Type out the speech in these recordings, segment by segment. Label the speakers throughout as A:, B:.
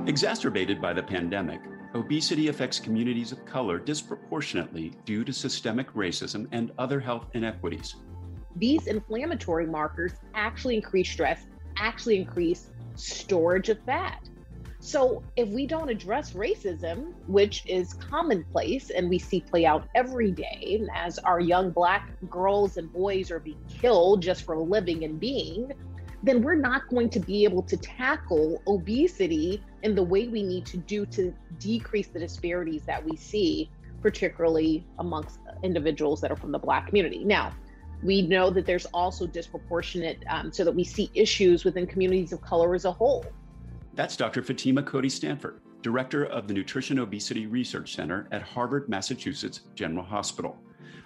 A: Exacerbated by the pandemic, obesity affects communities of color disproportionately due to systemic racism and other health inequities.
B: These inflammatory markers actually increase stress, actually increase storage of fat. So if we don't address racism, which is commonplace and we see play out every day as our young Black girls and boys are being killed just for living and being, then we're not going to be able to tackle obesity in the way we need to do to decrease the disparities that we see, particularly amongst individuals that are from the Black community. Now, we know that there's also disproportionate, so that we see issues within communities of color as a whole.
A: That's Dr. Fatima Cody Stanford, Director of the Nutrition Obesity Research Center at Harvard, Massachusetts General Hospital.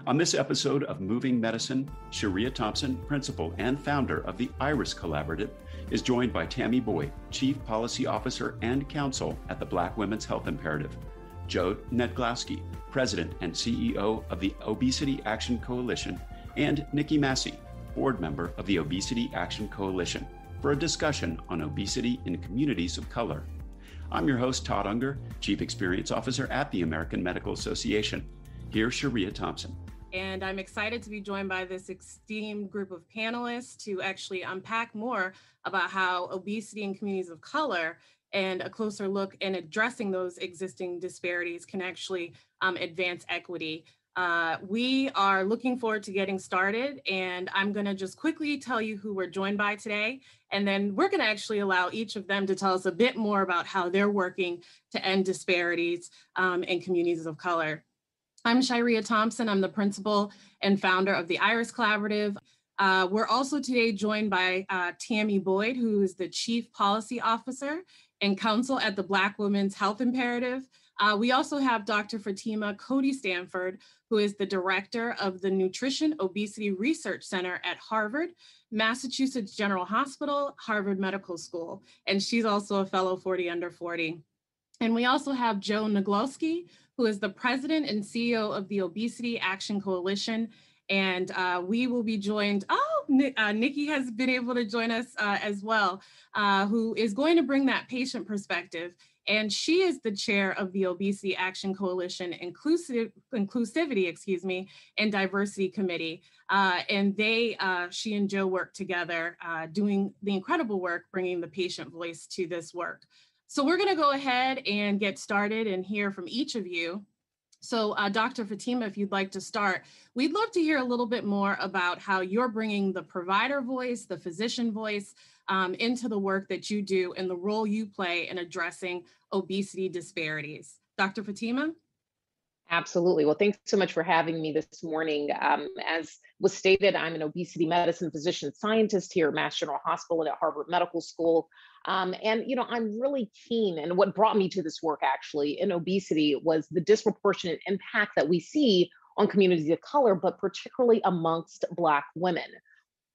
A: On this episode of Moving Medicine, Sharia Thompson, Principal and Founder of the IRIS Collaborative, is joined by Tammy Boyd, Chief Policy Officer and Counsel at the Black Women's Health Imperative, Joe Nedglowski, President and CEO of the Obesity Action Coalition, and Nikki Massey, Board Member of the Obesity Action Coalition, for a discussion on obesity in communities of color. I'm your host, Todd Unger, Chief Experience Officer at the American Medical Association. Here's Sharia Thompson.
C: And I'm excited to be joined by this esteemed group of panelists to actually unpack more about how obesity in communities of color and a closer look in addressing those existing disparities can actually advance equity. We are looking forward to getting started, and I'm going to just quickly tell you who we're joined by today, and then we're going to actually allow each of them to tell us a bit more about how they're working to end disparities in communities of color. I'm Sharia Thompson. I'm the principal and founder of the IRIS Collaborative. We're also today joined by Tammy Boyd, who is the Chief Policy Officer and Counsel at the Black Women's Health Imperative. We also have Dr. Fatima Cody Stanford, who is the Director of the Nutrition Obesity Research Center at Harvard, Massachusetts General Hospital, Harvard Medical School, and she's also a fellow 40 under 40. And we also have Joe Nedglowski, who is the President and CEO of the Obesity Action Coalition. And we will be joined, Nikki has been able to join us as well, who is going to bring that patient perspective. And she is the chair of the Obesity Action Coalition Inclusivity, and Diversity Committee. And she and Joe work together doing the incredible work, bringing the patient voice to this work. So we're going to go ahead and get started and hear from each of you. So Dr. Fatima, if you'd like to start, we'd love to hear a little bit more about how you're bringing the provider voice, the physician voice into the work that you do and the role you play in addressing obesity disparities. Dr. Fatima?
B: Absolutely. Well, thanks so much for having me this morning. As was stated, I'm an obesity medicine physician scientist here at Mass General Hospital and at Harvard Medical School. And I'm really keen, and what brought me to this work actually in obesity was the disproportionate impact that we see on communities of color, but particularly amongst Black women.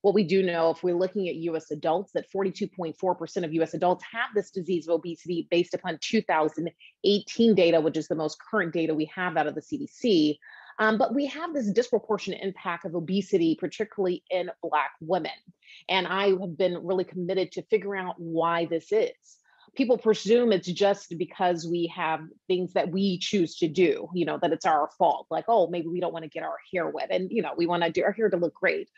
B: What we do know, if we're looking at US adults, that 42.4% of US adults have this disease of obesity based upon 2018 data, which is the most current data we have out of the CDC. But we have this disproportionate impact of obesity, particularly in Black women. And I have been really committed to figuring out why this is. People presume it's just because we have things that we choose to do, that it's our fault. Like, oh, maybe we don't want to get our hair wet and, we want to do our hair to look great,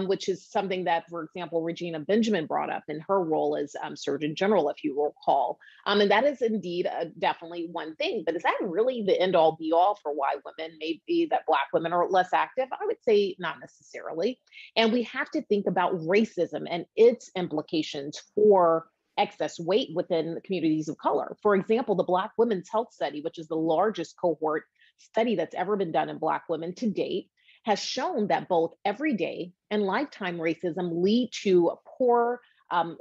B: which is something that, for example, Regina Benjamin brought up in her role as Surgeon General, if you recall. And that is indeed definitely one thing. But is that really the end all be all for why women, maybe that Black women are less active? I would say not necessarily. And we have to think about racism and its implications for excess weight within the communities of color. For example, the Black Women's Health Study, which is the largest cohort study that's ever been done in Black women to date, has shown that both everyday and lifetime racism lead to poor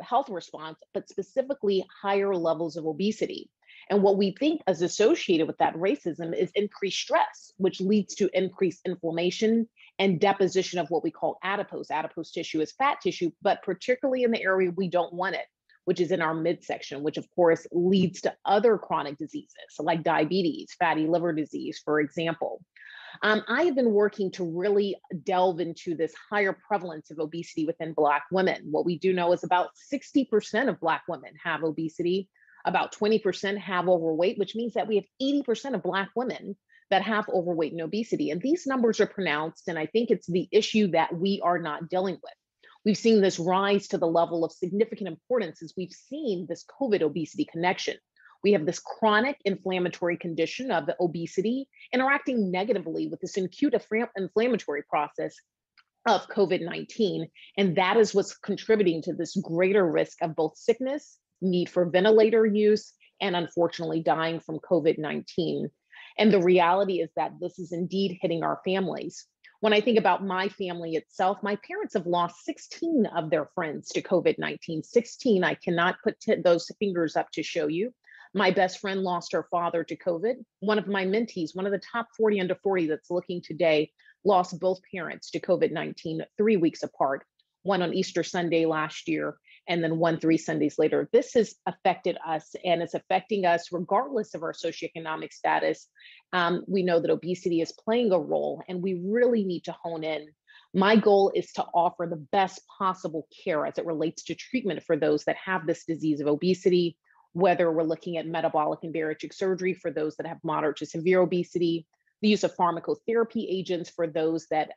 B: health response, but specifically higher levels of obesity. And what we think is associated with that racism is increased stress, which leads to increased inflammation and deposition of what we call adipose. Adipose tissue is fat tissue, but particularly in the area we don't want it, which is in our midsection, which of course leads to other chronic diseases like diabetes, fatty liver disease, for example. I have been working to really delve into this higher prevalence of obesity within Black women. What we do know is about 60% of Black women have obesity. About 20% have overweight, which means that we have 80% of Black women that have overweight and obesity. And these numbers are pronounced, and I think it's the issue that we are not dealing with. We've seen this rise to the level of significant importance as we've seen this COVID obesity connection. We have this chronic inflammatory condition of the obesity interacting negatively with this acute inflammatory process of COVID-19. And that is what's contributing to this greater risk of both sickness, need for ventilator use, and unfortunately dying from COVID-19. And the reality is that this is indeed hitting our families. When I think about my family itself, my parents have lost 16 of their friends to COVID-19. 16, I cannot put those fingers up to show you. My best friend lost her father to COVID. One of my mentees, one of the top 40 under 40 that's looking today, lost both parents to COVID-19 3 weeks apart, one on Easter Sunday last year, and then one 3 Sundays later. This has affected us, and it's affecting us regardless of our socioeconomic status. We know that obesity is playing a role, and we really need to hone in. My goal is to offer the best possible care as it relates to treatment for those that have this disease of obesity, whether we're looking at metabolic and bariatric surgery for those that have moderate to severe obesity, the use of pharmacotherapy agents for those that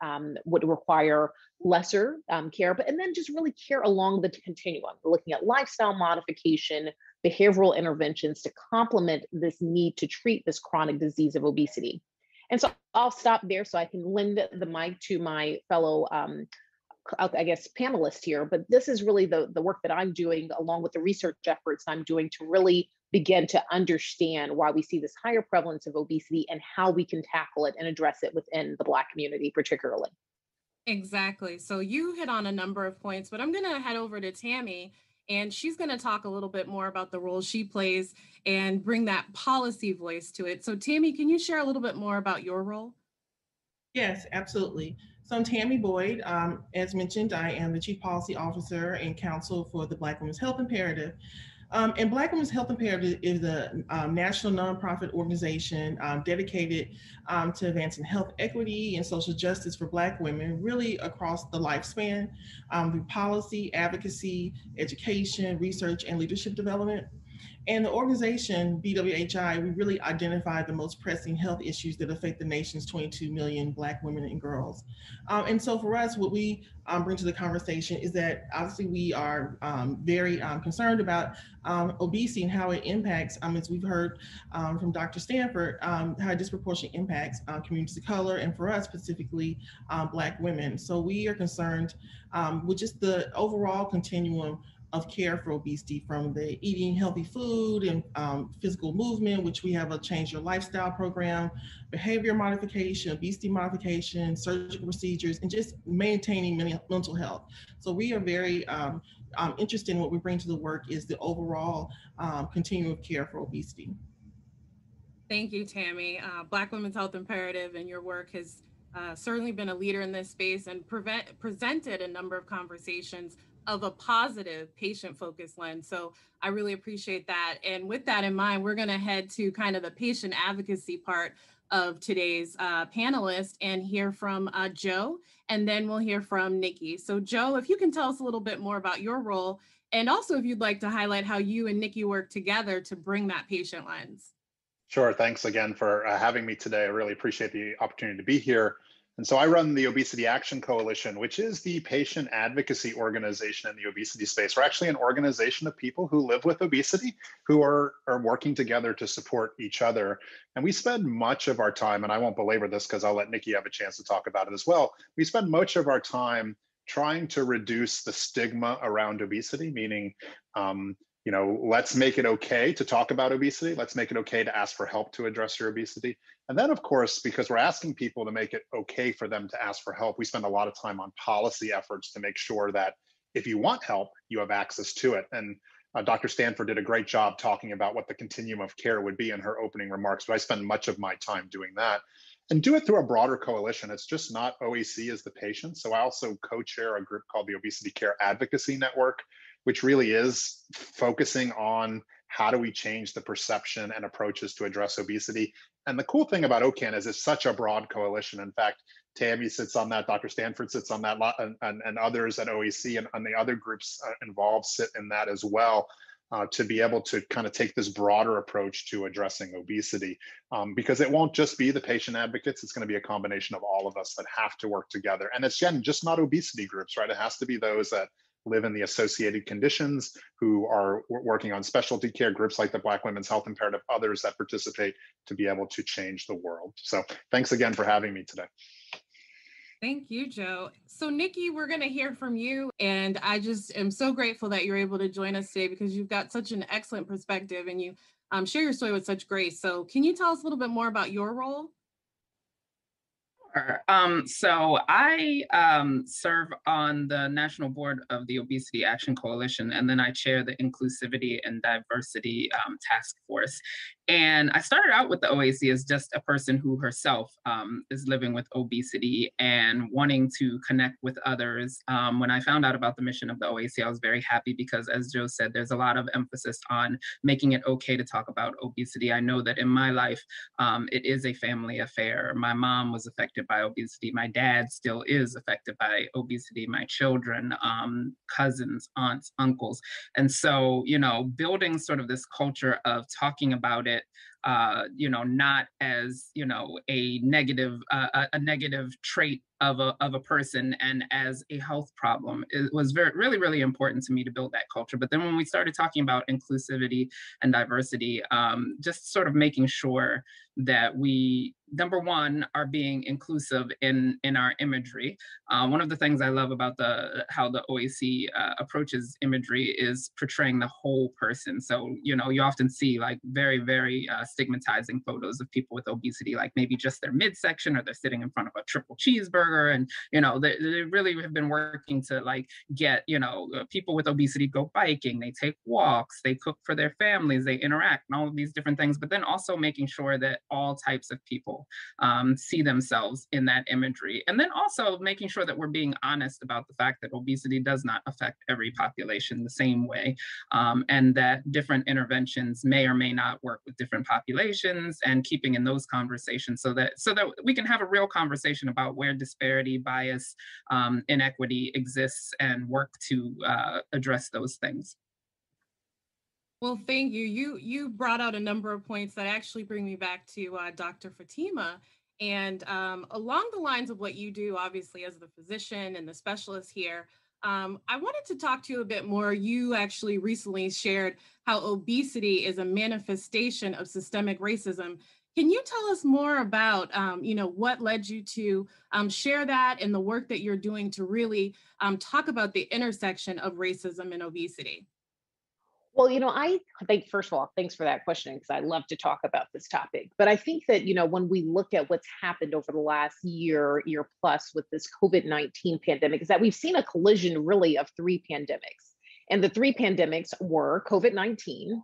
B: would require lesser care, and then just really care along the continuum. We're looking at lifestyle modification, behavioral interventions to complement this need to treat this chronic disease of obesity. And so I'll stop there so I can lend the mic to my fellow panelist here, but this is really the work that I'm doing along with the research efforts I'm doing to really begin to understand why we see this higher prevalence of obesity and how we can tackle it and address it within the Black community particularly.
C: Exactly. So you hit on a number of points, but I'm going to head over to Tammy, and she's going to talk a little bit more about the role she plays and bring that policy voice to it. So Tammy, can you share a little bit more about your role?
D: Yes, absolutely. So I'm Tammy Boyd. As mentioned, I am the Chief Policy Officer and Counsel for the Black Women's Health Imperative. And Black Women's Health Imperative is a national nonprofit organization dedicated to advancing health equity and social justice for Black women, really across the lifespan, through policy, advocacy, education, research, and leadership development. And the organization, BWHI, we really identify the most pressing health issues that affect the nation's 22 million Black women and girls. And so for us, what we bring to the conversation is that obviously we are very concerned about obesity and how it impacts, as we've heard from Dr. Stanford, how it disproportionately impacts communities of color, and for us specifically, Black women. So we are concerned with just the overall continuum of care for obesity, from the eating healthy food and physical movement, which we have a Change Your Lifestyle program, behavior modification, obesity modification, surgical procedures, and just maintaining mental health. So we are very interested in what we bring to the work is the overall continuum of care for obesity.
C: Thank you, Tammy. Black Women's Health Imperative and your work has certainly been a leader in this space and presented a number of conversations of a positive patient-focused lens. So I really appreciate that. And with that in mind, we're going to head to kind of the patient advocacy part of today's panelist and hear from Joe, and then we'll hear from Nikki. So Joe, if you can tell us a little bit more about your role, and also if you'd like to highlight how you and Nikki work together to bring that patient lens.
E: Sure. Thanks again for having me today. I really appreciate the opportunity to be here. And so I run the Obesity Action Coalition, which is the patient advocacy organization in the obesity space. We're actually an organization of people who live with obesity, who are working together to support each other. And we spend much of our time, and I won't belabor this because I'll let Nikki have a chance to talk about it as well. We spend much of our time trying to reduce the stigma around obesity, meaning, let's make it okay to talk about obesity. Let's make it okay to ask for help to address your obesity. And then, of course, because we're asking people to make it okay for them to ask for help, we spend a lot of time on policy efforts to make sure that if you want help, you have access to it. And Dr. Stanford did a great job talking about what the continuum of care would be in her opening remarks, but I spend much of my time doing that. And do it through a broader coalition. It's just not OAC as the patient. So I also co-chair a group called the Obesity Care Advocacy Network, which really is focusing on how do we change the perception and approaches to address obesity. And the cool thing about OCAN is it's such a broad coalition. In fact, Tammy sits on that, Dr. Stanford sits on that, and others at OAC and the other groups involved sit in that as well. to be able to kind of take this broader approach to addressing obesity, because it won't just be the patient advocates. It's going to be a combination of all of us that have to work together. And it's just not obesity groups, right? It has to be those that live in the associated conditions, who are working on specialty care groups like the Black Women's Health Imperative, others that participate, to be able to change the world. So thanks again for having me today.
C: Thank you, Joe. So Nikki, we're going to hear from you. And I just am so grateful that you're able to join us today, because you've got such an excellent perspective and you share your story with such grace. So can you tell us a little bit more about your role?
F: So I serve on the National Board of the Obesity Action Coalition, and then I chair the Inclusivity and Diversity Task Force. And I started out with the OAC as just a person who herself is living with obesity and wanting to connect with others. When I found out about the mission of the OAC, I was very happy because, as Joe said, there's a lot of emphasis on making it okay to talk about obesity. I know that in my life, it is a family affair. My mom was affected by obesity. My dad still is affected by obesity. My children, cousins, aunts, uncles. And so, building sort of this culture of talking about it, not as, a negative trait of a person and as a health problem. It was really, really important to me to build that culture. But then when we started talking about inclusivity and diversity, just sort of making sure that we, number one, are being inclusive in our imagery. One of the things I love about how the OAC approaches imagery is portraying the whole person. So, you often see like very, very stigmatizing photos of people with obesity, like maybe just their midsection, or they're sitting in front of a triple cheeseburger. And, they really have been working to like get, people with obesity go biking, they take walks, they cook for their families, they interact, and all of these different things, but then also making sure that all types of people see themselves in that imagery. And then also making sure that we're being honest about the fact that obesity does not affect every population the same way, and that different interventions may or may not work with different populations, and keeping in those conversations so that we can have a real conversation about where disparity, bias, inequity exists, and work to address those things.
C: Well, thank you. You brought out a number of points that actually bring me back to Dr. Fatima. And along the lines of what you do, obviously, as the physician and the specialist here, I wanted to talk to you a bit more. You actually recently shared how obesity is a manifestation of systemic racism. Can you tell us more about, what led you to share that and the work that you're doing to really talk about the intersection of racism and obesity?
B: Well, I think, first of all, thanks for that question, because I love to talk about this topic. But I think that, when we look at what's happened over the last year plus with this COVID-19 pandemic, is that we've seen a collision really of three pandemics. And the three pandemics were COVID-19,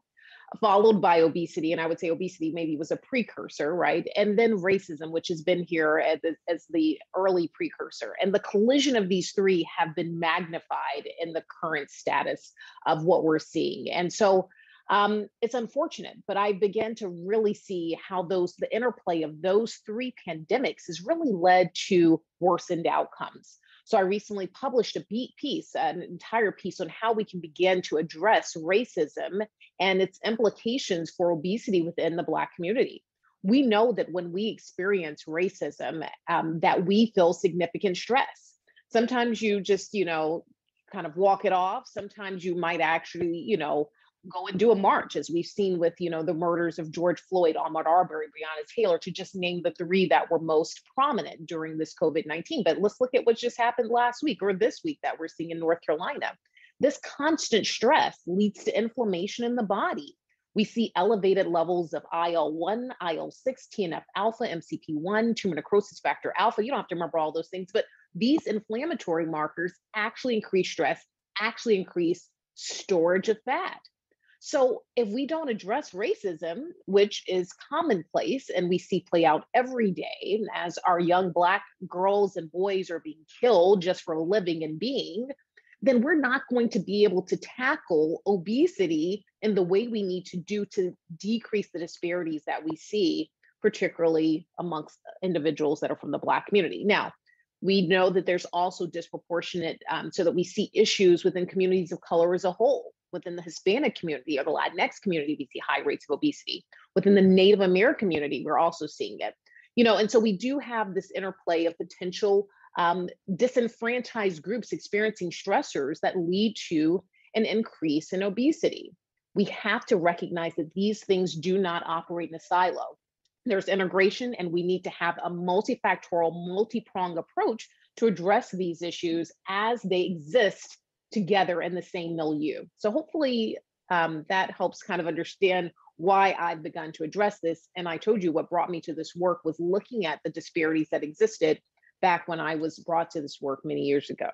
B: followed by obesity. And I would say obesity maybe was a precursor, right? And then racism, which has been here as the early precursor. And the collision of these three have been magnified in the current status of what we're seeing. And so it's unfortunate, but I began to really see how the interplay of those three pandemics has really led to worsened outcomes. So I recently published an entire piece on how we can begin to address racism and its implications for obesity within the Black community. We know that when we experience racism, that we feel significant stress. Sometimes you just, kind of walk it off. Sometimes you might actually, go and do a march, as we've seen with, the murders of George Floyd, Ahmaud Arbery, Breonna Taylor, to just name the three that were most prominent during this COVID-19. But let's look at what just happened last week or this week that we're seeing in North Carolina. This constant stress leads to inflammation in the body. We see elevated levels of IL-1, IL-6, TNF-alpha, MCP-1, tumor necrosis factor alpha. You don't have to remember all those things, but these inflammatory markers actually increase stress, actually increase storage of fat. So if we don't address racism, which is commonplace and we see play out every day as our young Black girls and boys are being killed just for living and being, then we're not going to be able to tackle obesity in the way we need to do to decrease the disparities that we see, particularly amongst individuals that are from the Black community. Now, we know that there's also disproportionate, so that we see issues within communities of color as a whole. Within the Hispanic community or the Latinx community, we see high rates of obesity. Within the Native American community, we're also seeing it. And so we do have this interplay of potential disenfranchised groups experiencing stressors that lead to an increase in obesity. We have to recognize that these things do not operate in a silo. There's integration, and we need to have a multifactorial, multi-pronged approach to address these issues as they exist together in the same milieu. So hopefully that helps kind of understand why I've begun to address this. And I told you what brought me to this work was looking at the disparities that existed back when I was brought to this work many years ago.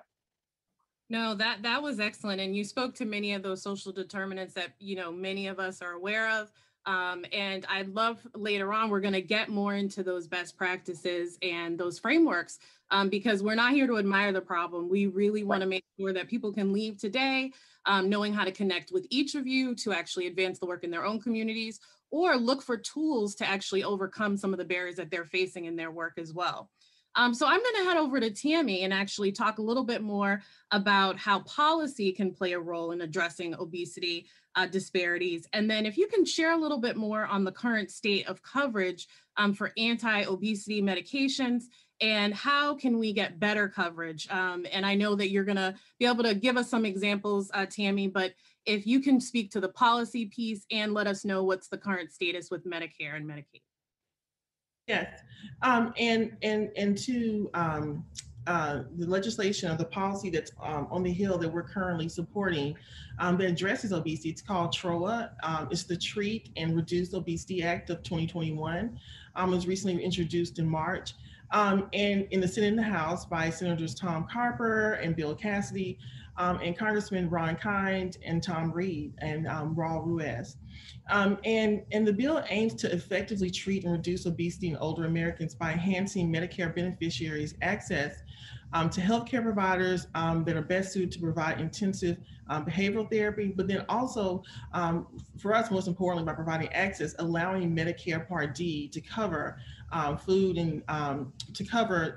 C: No, that was excellent. And you spoke to many of those social determinants that, many of us are aware of. And I'd love later on, we're going to get more into those best practices and those frameworks because we're not here to admire the problem. We really want to make sure that people can leave today knowing how to connect with each of you to actually advance the work in their own communities or look for tools to actually overcome some of the barriers that they're facing in their work as well. So I'm going to head over to Tammy and actually talk a little bit more about how policy can play a role in addressing obesity disparities. And then if you can share a little bit more on the current state of coverage for anti-obesity medications and how can we get better coverage? And I know that you're going to be able to give us some examples, Tammy, but if you can speak to the policy piece and let us know what's the current status with Medicare and Medicaid.
D: Yes, and to the legislation or the policy that's on the Hill that we're currently supporting that addresses obesity. It's called TROA. It's the Treat and Reduce Obesity Act of 2021. It was recently introduced in March. And in the Senate and the House by Senators Tom Carper and Bill Cassidy and Congressman Ron Kind and Tom Reed and Raul Ruiz. And the bill aims to effectively treat and reduce obesity in older Americans by enhancing Medicare beneficiaries' access to healthcare providers that are best suited to provide intensive behavioral therapy, but then also, for us, most importantly, by providing access, allowing Medicare Part D to cover food and to cover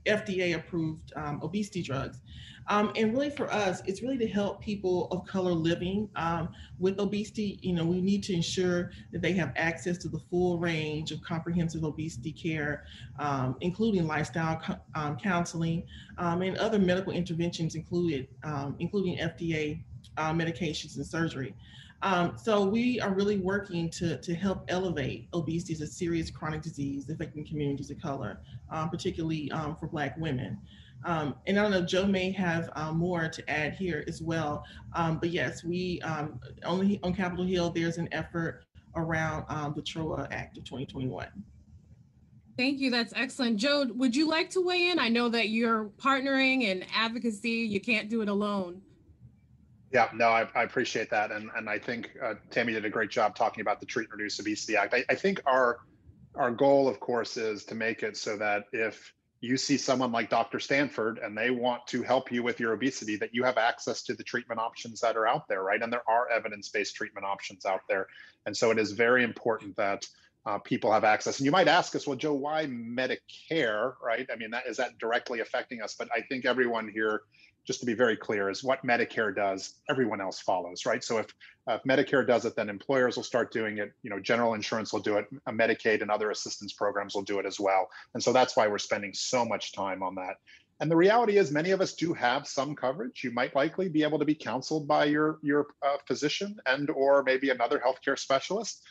D: FDA-approved obesity drugs. And really for us, it's really to help people of color living with obesity. We need to ensure that they have access to the full range of comprehensive obesity care, including lifestyle counseling and other medical interventions including FDA medications and surgery. So we are really working to help elevate obesity as a serious chronic disease affecting communities of color, particularly for Black women. And I don't know, Joe may have more to add here as well. But yes, we on Capitol Hill, there's an effort around the TROA Act of 2021.
C: Thank you. That's excellent. Joe, would you like to weigh in? I know that you're partnering in advocacy. You can't do it alone.
E: Yeah, no, I appreciate that. And I think Tammy did a great job talking about the Treat and Reduce Obesity Act. I think our goal, of course, is to make it so that if you see someone like Dr. Stanford and they want to help you with your obesity, that you have access to the treatment options that are out there, right? And there are evidence-based treatment options out there. And so it is very important that people have access. And you might ask us, well, Joe, why Medicare, right? I mean, is that directly affecting us? But I think everyone here, just to be very clear, is what Medicare does, everyone else follows, right? So if Medicare does it, then employers will start doing it. General insurance will do it. Medicaid and other assistance programs will do it as well. And so that's why we're spending so much time on that. And the reality is many of us do have some coverage. You might likely be able to be counseled by your physician and or maybe another healthcare specialist.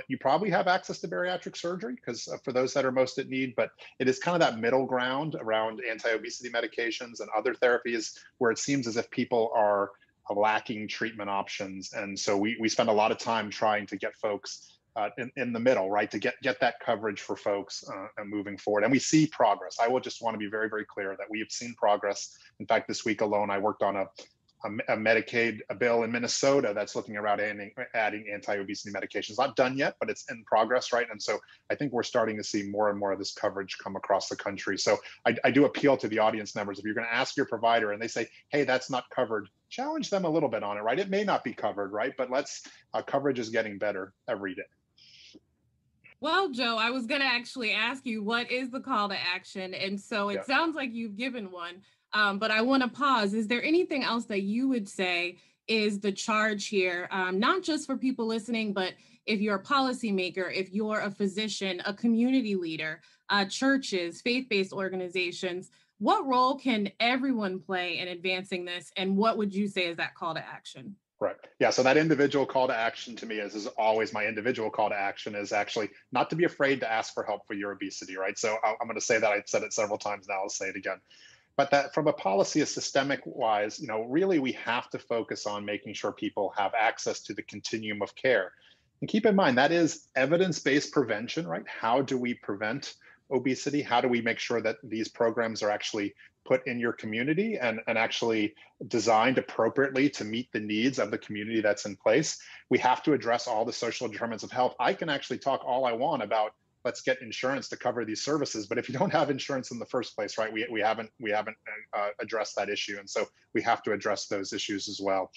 E: You probably have access to bariatric surgery because for those that are most at need, but it is kind of that middle ground around anti-obesity medications and other therapies where it seems as if people are lacking treatment options. And so we spend a lot of time trying to get folks in the middle, right, to get that coverage for folks moving forward. And we see progress. I will just want to be very, very clear that we have seen progress. In fact, this week alone, I worked on a Medicaid bill in Minnesota that's looking around adding anti-obesity medications. Not done yet, but it's in progress, right? And so I think we're starting to see more and more of this coverage come across the country. So I do appeal to the audience members. If you're going to ask your provider and they say, hey, that's not covered, challenge them a little bit on it, right? It may not be covered, right? But coverage is getting better every day.
C: Well, Joe, I was going to actually ask you, what is the call to action? And so it sounds like you've given one. But I want to pause. Is there anything else that you would say is the charge here, not just for people listening, but if you're a policymaker, if you're a physician, a community leader, churches, faith-based organizations, what role can everyone play in advancing this? And what would you say is that call to action?
E: Right. Yeah. So that individual call to action to me is always my individual call to action is actually not to be afraid to ask for help for your obesity. Right. So I'm going to say that. I've said it several times now. I'll say it again. But that from a policy, a systemic wise, really we have to focus on making sure people have access to the continuum of care. And keep in mind, that is evidence-based prevention, right? How do we prevent obesity? How do we make sure that these programs are actually put in your community and actually designed appropriately to meet the needs of the community that's in place? We have to address all the social determinants of health. I can actually talk all I want about let's get insurance to cover these services. But if you don't have insurance in the first place, right, we haven't addressed that issue. And so we have to address those issues as well.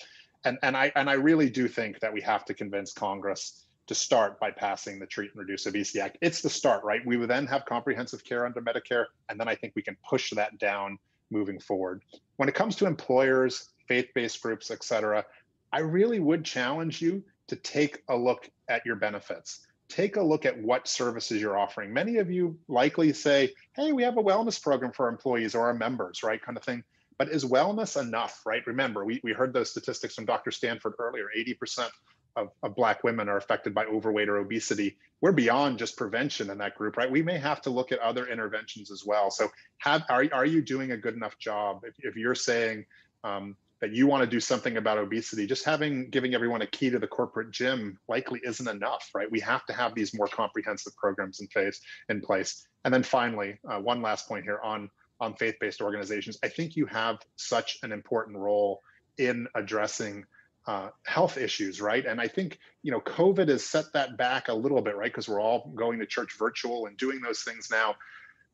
E: And I really do think that we have to convince Congress to start by passing the Treat and Reduce Obesity Act. It's the start, right? We would then have comprehensive care under Medicare. And then I think we can push that down moving forward. When it comes to employers, faith-based groups, et cetera, I really would challenge you to take a look at your benefits. Take a look at what services you're offering. Many of you likely say, hey, we have a wellness program for our employees or our members, right, kind of thing. But is wellness enough, right? Remember, we heard those statistics from Dr. Stanford earlier, 80% of Black women are affected by overweight or obesity. We're beyond just prevention in that group, right? We may have to look at other interventions as well. So are you doing a good enough job? If you're saying that you want to do something about obesity, just giving everyone a key to the corporate gym likely isn't enough, right? We have to have these more comprehensive programs in place. And then finally, one last point here on faith-based organizations. I think you have such an important role in addressing health issues, right? And I think, COVID has set that back a little bit, right? Because we're all going to church virtual and doing those things now.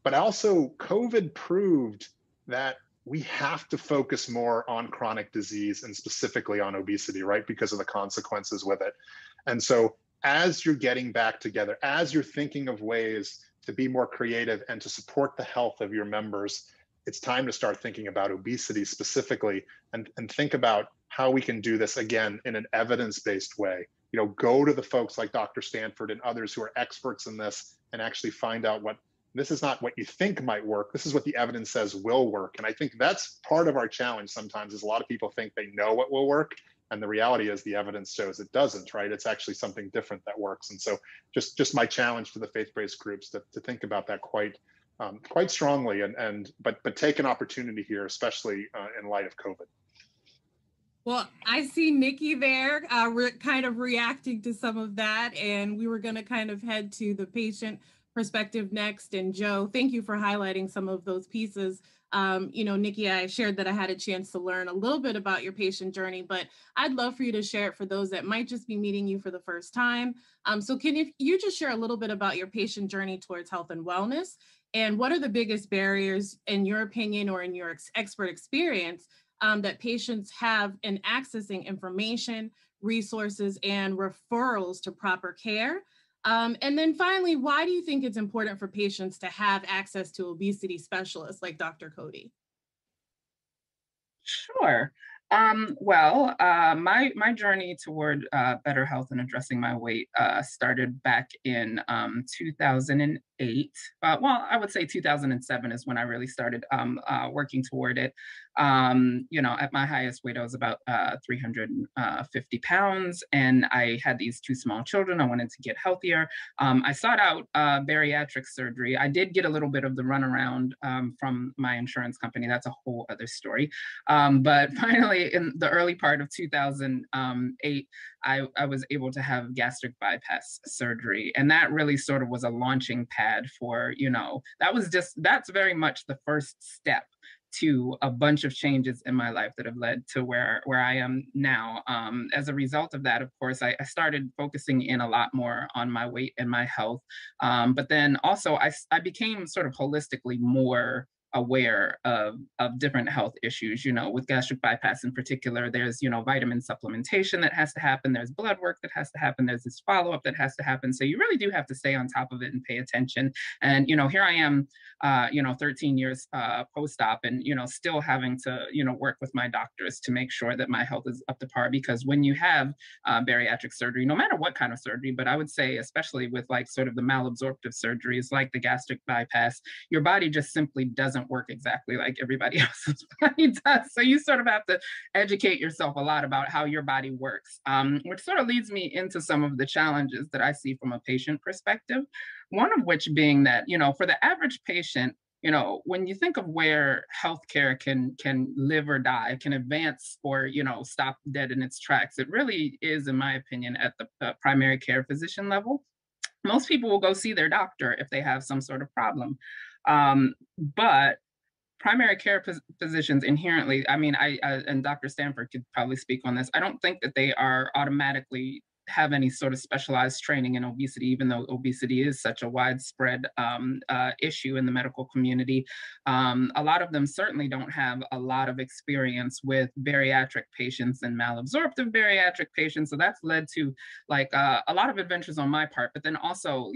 E: But also COVID proved that we have to focus more on chronic disease and specifically on obesity, right? Because of the consequences with it. And so as you're getting back together, as you're thinking of ways to be more creative and to support the health of your members, it's time to start thinking about obesity specifically and think about how we can do this again in an evidence-based way. Go to the folks like Dr. Stanford and others who are experts in this and actually find out this is not what you think might work. This is what the evidence says will work. And I think that's part of our challenge sometimes is a lot of people think they know what will work. And the reality is the evidence shows it doesn't, right? It's actually something different that works. And so just my challenge to the faith-based groups to think about that quite strongly but take an opportunity here, especially in light of COVID.
C: Well, I see Nikki there kind of reacting to some of that, and we were going to kind of head to the patient perspective next. And Joe, thank you for highlighting some of those pieces. Nikki, I shared that I had a chance to learn a little bit about your patient journey, but I'd love for you to share it for those that might just be meeting you for the first time. So can you just share a little bit about your patient journey towards health and wellness? And what are the biggest barriers, in your opinion or in your expert experience, that patients have in accessing information, resources, and referrals to proper care? And then finally, why do you think it's important for patients to have access to obesity specialists like Dr. Cody?
F: Sure. My journey toward better health and addressing my weight started back in 2008. I would say 2007 is when I really started working toward it. At my highest weight, I was about 350 pounds, and I had these two small children. I wanted to get healthier. I sought out bariatric surgery. I did get a little bit of the runaround from my insurance company. That's a whole other story. But finally, in the early part of 2008, I was able to have gastric bypass surgery. And that really sort of was a launching pad for, that's very much the first step to a bunch of changes in my life that have led to where I am now. As a result of that, of course, I started focusing in a lot more on my weight and my health. But then also I became sort of holistically more aware of different health issues. With gastric bypass in particular, there's, vitamin supplementation that has to happen. There's blood work that has to happen. There's this follow-up that has to happen. So you really do have to stay on top of it and pay attention. And, here I am, 13 years post-op and, still having to, work with my doctors to make sure that my health is up to par, because when you have bariatric surgery, no matter what kind of surgery, but I would say especially with like sort of the malabsorptive surgeries like the gastric bypass, your body just simply doesn't work exactly like everybody else's body does. So you sort of have to educate yourself a lot about how your body works, which sort of leads me into some of the challenges that I see from a patient perspective. One of which being that, for the average patient, when you think of where healthcare can live or die, can advance or, stop dead in its tracks, it really is, in my opinion, at the primary care physician level. Most people will go see their doctor if they have some sort of problem. But primary care physicians inherently, I mean, I and Dr. Stanford could probably speak on this, I don't think that they are automatically have any sort of specialized training in obesity, even though obesity is such a widespread issue in the medical community. A lot of them certainly don't have a lot of experience with bariatric patients and malabsorptive bariatric patients. So that's led to like a lot of adventures on my part, but then also,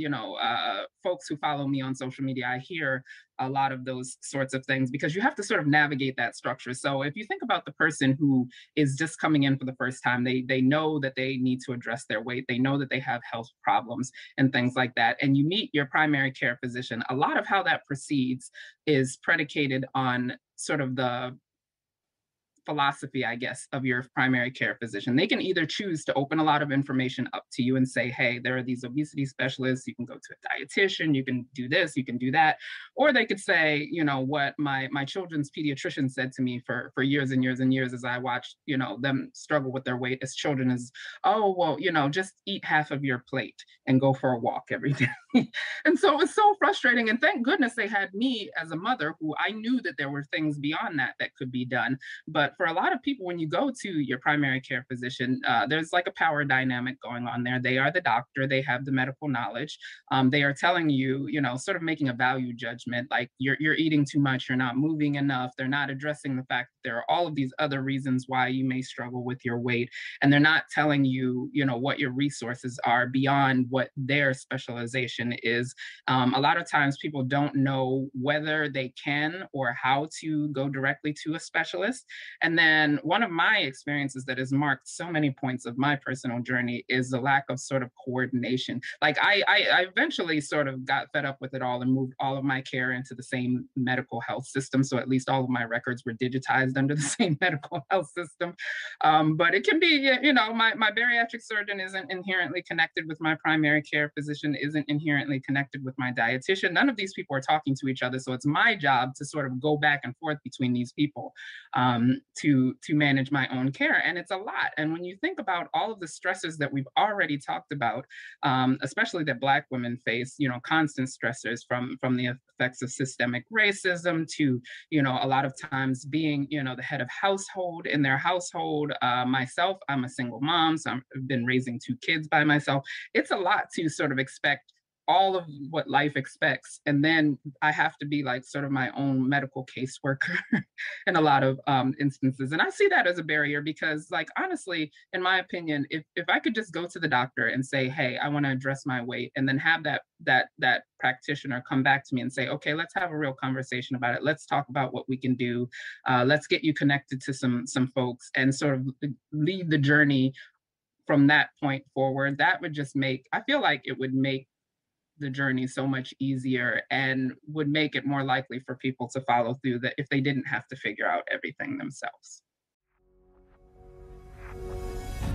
F: folks who follow me on social media, I hear a lot of those sorts of things because you have to sort of navigate that structure. So if you think about the person who is just coming in for the first time, they know that they need to address their weight, they know that they have health problems and things like that, and you meet your primary care physician, a lot of how that proceeds is predicated on sort of the philosophy, I guess, of your primary care physician. They can either choose to open a lot of information up to you and say, hey, there are these obesity specialists, you can go to a dietitian, you can do this, you can do that. Or they could say, what my children's pediatrician said to me for years and years and years as I watched, them struggle with their weight as children is, oh, well, just eat half of your plate and go for a walk every day. And so it was so frustrating. And thank goodness they had me as a mother who I knew that there were things beyond that could be done. But for a lot of people, when you go to your primary care physician, there's like a power dynamic going on there. They are the doctor, they have the medical knowledge. They are telling you, sort of making a value judgment, like you're eating too much, you're not moving enough. They're not addressing the fact that there are all of these other reasons why you may struggle with your weight. And they're not telling you, what your resources are beyond what their specialization is. A lot of times people don't know whether they can or how to go directly to a specialist. And then one of my experiences that has marked so many points of my personal journey is the lack of sort of coordination. Like I eventually sort of got fed up with it all and moved all of my care into the same medical health system. So at least all of my records were digitized under the same medical health system. But it can be, my bariatric surgeon isn't inherently connected with my primary care physician, isn't inherently connected with my dietitian. None of these people are talking to each other. So it's my job to sort of go back and forth between these people. To manage my own care. And it's a lot. And when you think about all of the stressors that we've already talked about, especially that Black women face, constant stressors from the effects of systemic racism to, a lot of times being, the head of household in their household. Myself, I'm a single mom, so I've been raising 2 kids by myself. It's a lot to sort of expect all of what life expects. And then I have to be like sort of my own medical caseworker in a lot of instances. And I see that as a barrier because, like, honestly, in my opinion, if I could just go to the doctor and say, hey, I want to address my weight, and then have that practitioner come back to me and say, okay, let's have a real conversation about it. Let's talk about what we can do. Let's get you connected to some folks and sort of lead the journey from that point forward. That would just I feel like it would make the journey so much easier and would make it more likely for people to follow through that if they didn't have to figure out everything themselves.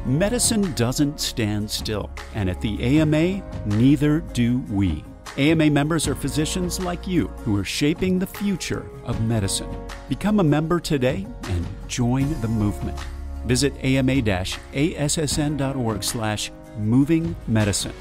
A: Medicine doesn't stand still, and at the AMA, neither do we. AMA members are physicians like you who are shaping the future of medicine. Become a member today and join the movement. Visit ama-assn.org/movingmedicine.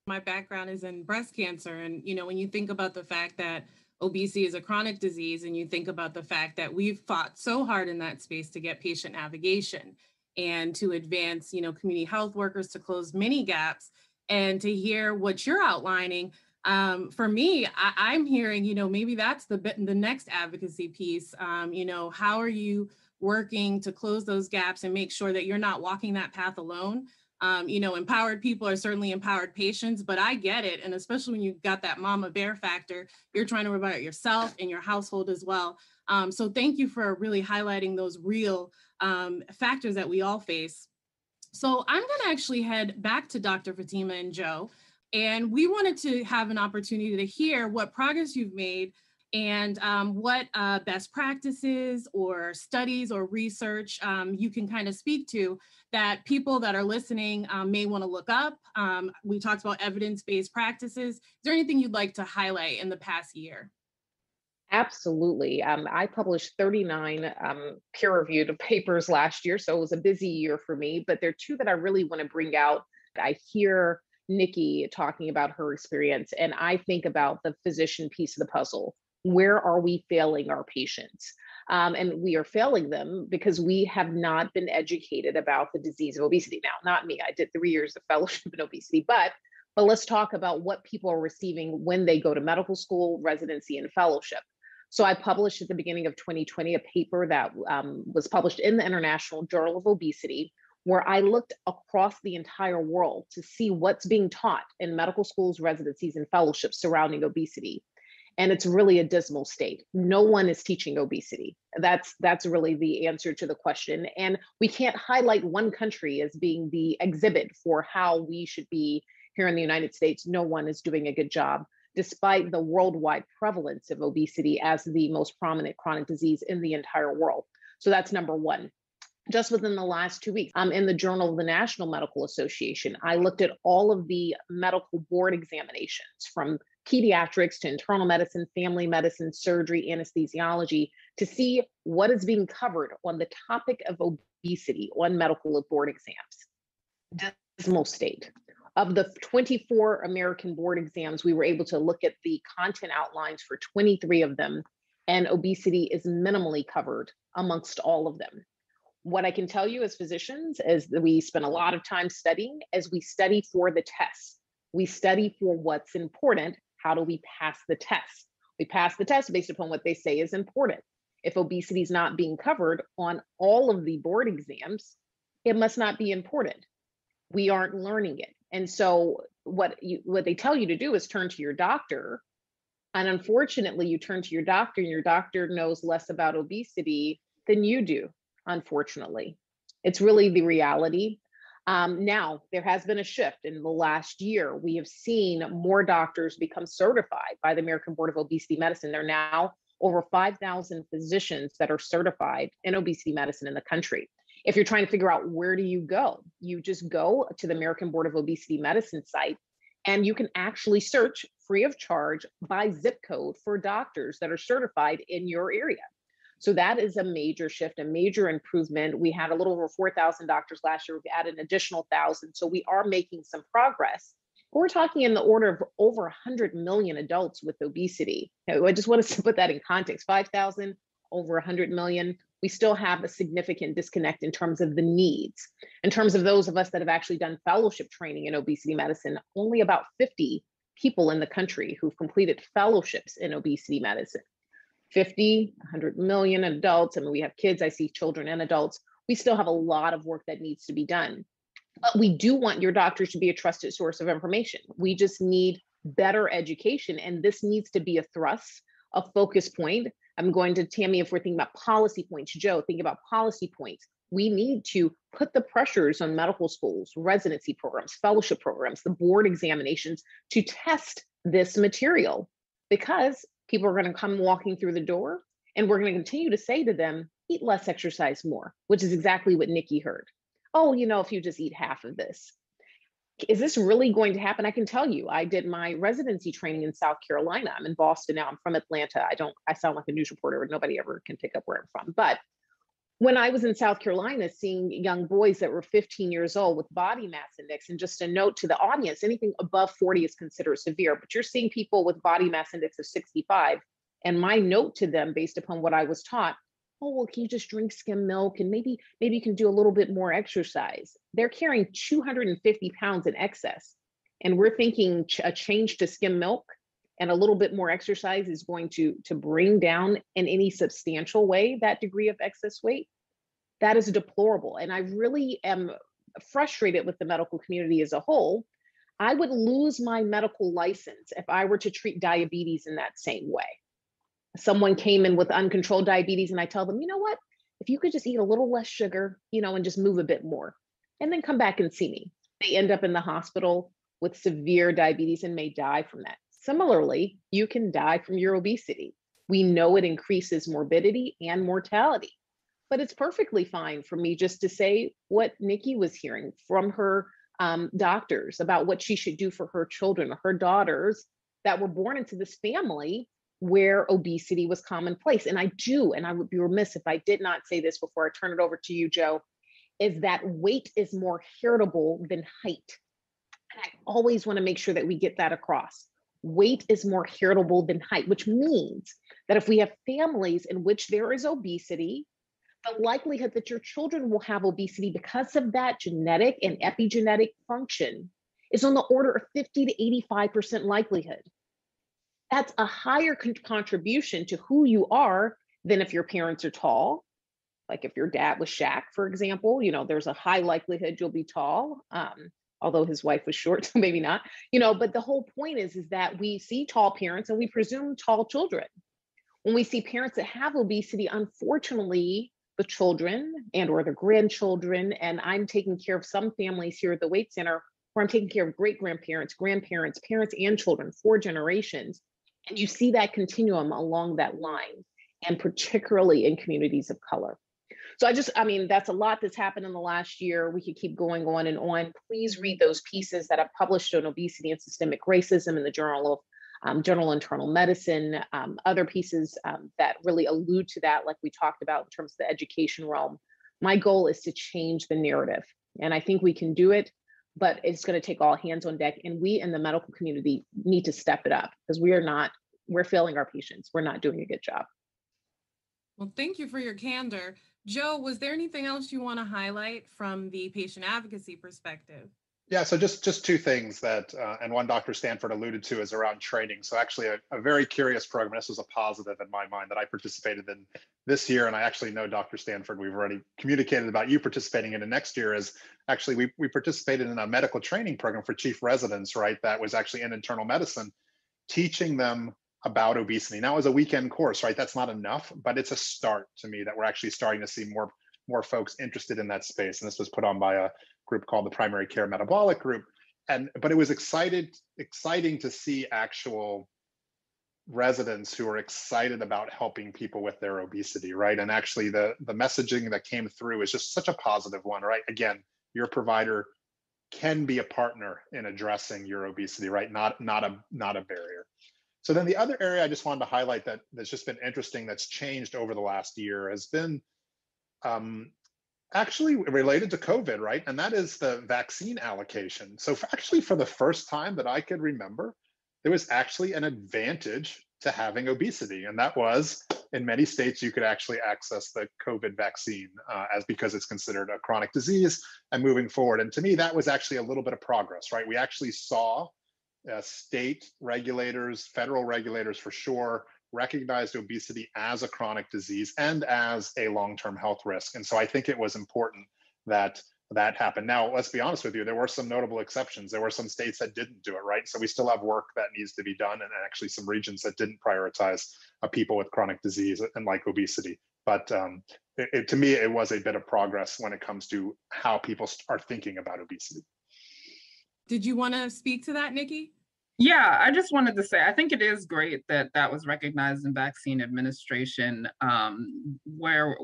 C: My background is in breast cancer. And, when you think about the fact that obesity is a chronic disease, and you think about the fact that we've fought so hard in that space to get patient navigation and to advance, community health workers to close many gaps, and to hear what you're outlining. For me, I'm hearing, maybe that's the next advocacy piece. How are you working to close those gaps and make sure that you're not walking that path alone? Empowered people are certainly empowered patients, but I get it. And especially when you've got that mama bear factor, you're trying to provide yourself and your household as well. So thank you for really highlighting those real factors that we all face. So I'm going to actually head back to Dr. Fatima and Joe, and we wanted to have an opportunity to hear what progress you've made and what best practices or studies or research you can kind of speak to that people that are listening may want to look up. We talked about evidence-based practices. Is there anything you'd like to highlight in the past year?
B: Absolutely. I published 39 peer-reviewed papers last year, so it was a busy year for me, but there are two that I really want to bring out. I hear Nikki talking about her experience, and I think about the physician piece of the puzzle. Where are we failing our patients? And we are failing them because we have not been educated about the disease of obesity. Now, not me, I did 3 years of fellowship in obesity, but let's talk about what people are receiving when they go to medical school, residency, and fellowship. So I published at the beginning of 2020 a paper that was published in the International Journal of Obesity, where I looked across the entire world to see what's being taught in medical schools, residencies, and fellowships surrounding obesity. And it's really a dismal state. No one is teaching obesity. That's really the answer to the question. And we can't highlight one country as being the exhibit for how we should be here in the United States. No one is doing a good job, despite the worldwide prevalence of obesity as the most prominent chronic disease in the entire world. So that's number one. Just within the last 2 weeks, in the Journal of the National Medical Association, I looked at all of the medical board examinations from pediatrics to internal medicine, family medicine, surgery, anesthesiology, to see what is being covered on the topic of obesity on medical board exams. Dismal state. Of the 24 American board exams, we were able to look at the content outlines for 23 of them, and obesity is minimally covered amongst all of them. What I can tell you as physicians is that we spend a lot of time studying as we study for the tests. We study for what's important. How do we pass the test? We pass the test based upon what they say is important. If obesity is not being covered on all of the board exams, it must not be important. We aren't learning it. And so what they tell you to do is turn to your doctor. And unfortunately, you turn to your doctor and your doctor knows less about obesity than you do, unfortunately. It's really the reality. Now, there has been a shift in the last year. We have seen more doctors become certified by the American Board of Obesity Medicine. There are now over 5,000 physicians that are certified in obesity medicine in the country. If you're trying to figure out where do you go, you just go to the American Board of Obesity Medicine site, and you can actually search free of charge by zip code for doctors that are certified in your area. So that is a major shift, a major improvement. We had a little over 4,000 doctors last year. We've added an additional 1,000. So we are making some progress. We're talking in the order of over 100 million adults with obesity. Now, I just want to put that in context, 5,000, over 100 million. We still have a significant disconnect in terms of the needs. In terms of those of us that have actually done fellowship training in obesity medicine, only about 50 people in the country who've completed fellowships in obesity medicine. 50, 100 million adults. I mean, we have kids, I see children and adults. We still have a lot of work that needs to be done. But we do want your doctors to be a trusted source of information. We just need better education. And this needs to be a thrust, a focus point. I'm going to Tammy, if we're thinking about policy points, Joe, think about policy points. We need to put the pressures on medical schools, residency programs, fellowship programs, the board examinations to test this material, because people are going to come walking through the door and we're going to continue to say to them, eat less, exercise more, which is exactly what Nikki heard. Oh, if you just eat half of this. Is this really going to happen? I can tell you, I did my residency training in South Carolina. I'm in Boston now. I'm from Atlanta. I sound like a news reporter. Nobody ever can pick up where I'm from. But when I was in South Carolina, seeing young boys that were 15 years old with body mass index, and just a note to the audience, anything above 40 is considered severe, but you're seeing people with body mass index of 65. And my note to them, based upon what I was taught, oh, well, can you just drink skim milk and maybe you can do a little bit more exercise? They're carrying 250 pounds in excess. And we're thinking a change to skim milk and a little bit more exercise is going to bring down in any substantial way that degree of excess weight. That is deplorable. And I really am frustrated with the medical community as a whole. I would lose my medical license if I were to treat diabetes in that same way. Someone came in with uncontrolled diabetes and I tell them, you know what, if you could just eat a little less sugar, and just move a bit more, and then come back and see me. They end up in the hospital with severe diabetes and may die from that. Similarly, you can die from your obesity. We know it increases morbidity and mortality, but it's perfectly fine for me just to say what Nikki was hearing from her doctors about what she should do for her children, her daughters that were born into this family where obesity was commonplace. And I would be remiss if I did not say this before I turn it over to you, Joe, is that weight is more heritable than height. And I always want to make sure that we get that across. Weight is more heritable than height, which means that if we have families in which there is obesity, the likelihood that your children will have obesity because of that genetic and epigenetic function is on the order of 50 to 85% likelihood. That's a higher contribution to who you are than if your parents are tall. Like if your dad was Shaq, for example, there's a high likelihood you'll be tall, although his wife was short, so maybe not, but the whole point is that we see tall parents and we presume tall children. When we see parents that have obesity, unfortunately, the children and or the grandchildren, and I'm taking care of some families here at the Weight Center where I'm taking care of great-grandparents, grandparents, parents, and children, 4 generations. And you see that continuum along that line, and particularly in communities of color. So that's a lot that's happened in the last year. We could keep going on and on. Please read those pieces that I've published on obesity and systemic racism in the Journal of General Internal Medicine, other pieces that really allude to that, like we talked about in terms of the education realm. My goal is to change the narrative, and I think we can do it, but it's going to take all hands on deck, and we in the medical community need to step it up because we're failing our patients. We're not doing a good job.
C: Well, thank you for your candor. Joe, was there anything else you want to highlight from the patient advocacy perspective?
E: Yeah, so just 2 things that, and one Dr. Stanford alluded to, is around training. So actually a very curious program. This was a positive in my mind that I participated in this year. And I actually know Dr. Stanford, we've already communicated about you participating in it next year, is actually we participated in a medical training program for chief residents, right? That was actually in internal medicine, teaching them about obesity. Now it was a weekend course, right? That's not enough, but it's a start to me that we're actually starting to see more folks interested in that space. And this was put on by a group called the Primary Care Metabolic Group. But it was exciting to see actual residents who are excited about helping people with their obesity, right? And actually the messaging that came through is just such a positive one, right? Again, your provider can be a partner in addressing your obesity, right? Not a barrier. So then the other area I just wanted to highlight that's just been interesting, that's changed over the last year, has been actually related to COVID, right? And that is the vaccine allocation. So actually for the first time that I could remember, there was actually an advantage to having obesity. And that was, in many states, you could actually access the COVID vaccine because it's considered a chronic disease and moving forward. And to me, that was actually a little bit of progress, right? We actually saw state regulators, federal regulators for sure, recognized obesity as a chronic disease and as a long-term health risk. And so I think it was important that that happened. Now, let's be honest with you, there were some notable exceptions. There were some states that didn't do it, right? So we still have work that needs to be done, and actually some regions that didn't prioritize people with chronic disease and like obesity. But to me, it was a bit of progress when it comes to how people are thinking about obesity.
C: Did you want to speak to that, Nikki?
F: Yeah, I just wanted to say, I think it is great that that was recognized in vaccine administration, where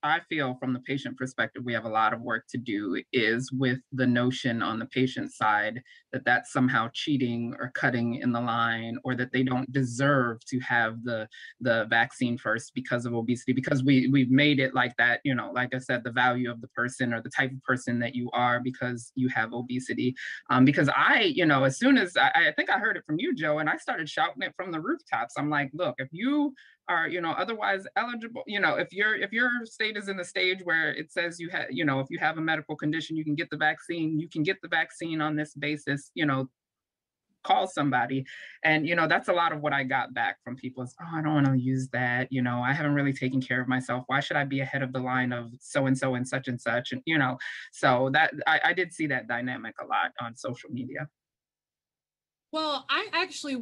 F: I feel from the patient perspective, we have a lot of work to do is with the notion on the patient side that that's somehow cheating or cutting in the line, or that they don't deserve to have the vaccine first because of obesity, because we've made it like that, like I said, the value of the person or the type of person that you are because you have obesity. Because as soon as I think I heard it from you, Joe, and I started shouting it from the rooftops. I'm like, look, if you are, otherwise eligible, if your state is in the stage where it says you have, if you have a medical condition, you can get the vaccine. You can get the vaccine on this basis, call somebody. And, that's a lot of what I got back from people is, oh, I don't want to use that. I haven't really taken care of myself. Why should I be ahead of the line of so-and-so and such and such? And, so that I did see that dynamic a lot on social media.
C: Well,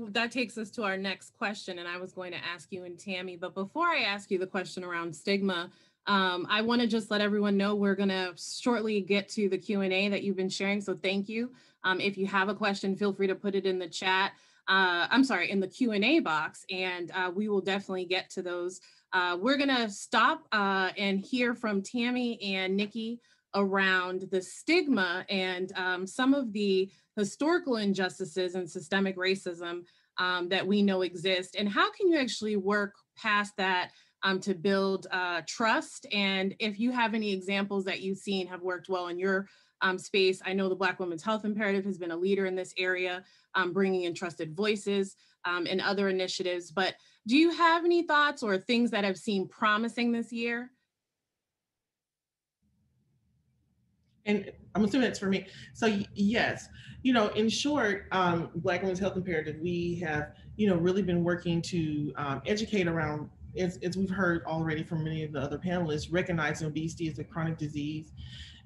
C: that takes us to our next question, and I was going to ask you and Tammy, but before I ask you the question around stigma, I want to just let everyone know we're going to shortly get to the Q&A that you've been sharing, so thank you. If you have a question, feel free to put it in the chat, in the Q&A box, and we will definitely get to those. We're going to stop and hear from Tammy and Nikki around the stigma and some of the historical injustices and systemic racism that we know exist, and how can you actually work past that to build trust? And if you have any examples that you've seen have worked well in your space. I know the Black Women's Health Imperative has been a leader in this area, bringing in trusted voices and other initiatives, but do you have any thoughts or things that have seemed promising this year?
D: And I'm assuming that's for me. So yes, in short, Black Women's Health Imperative, we have, really been working to educate around, as we've heard already from many of the other panelists, recognizing obesity as a chronic disease,